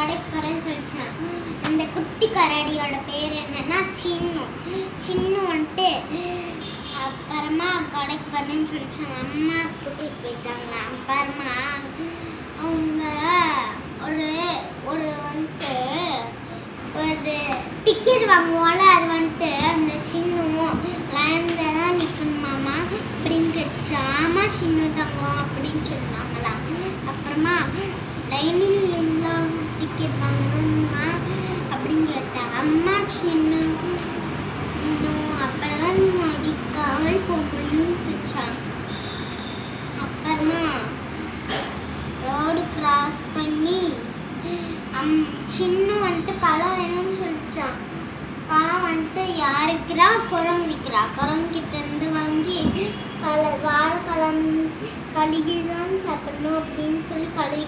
கடைக்கு போகிறேன்னு சொல்லிச்சான். அந்த குட்டி கரடியோட பேர் என்னன்னா சின்னு. சின்னு வந்துட்டு அப்புறமா கடைக்கு போகிறேன்னு சொல்லிச்சாங்க. அம்மா கூட்டிகிட்டு போயிட்டாங்க. அப்புறமா அவங்க ஒரு வந்துட்டு ஒரு டிக்கெட் வாங்குவோம்ல, அது வந்துட்டு அந்த சின்னும் லைனில் தான் நிற்கணுமாமா அப்படின்னு கேட்டுச்சா. ஆமா சின்ன தங்கம் அப்படின்னு சொன்னாங்களாம். அப்புறமா லைனில் நின்று டிக்கெட் வாங்கணும்னா அப்படின்னு கேட்டேன். அம்மா சின்ன அப்போதான் அடிக்காமல் போக முடியும்னு சொல்லிச்சான். அப்புறமா ரோடு கிராஸ் பண்ணி சின்ன வந்துட்டு பழம் வேணும்னு சொல்லிச்சான். பழம் வந்துட்டு யாருக்குறா? குரங்கு விற்கிறா. குரங்கிட்ட இருந்து வாங்கி வாழைப்பழம் கழுகி தான் சாப்பிடணும் அப்படின்னு சொல்லி கழுகி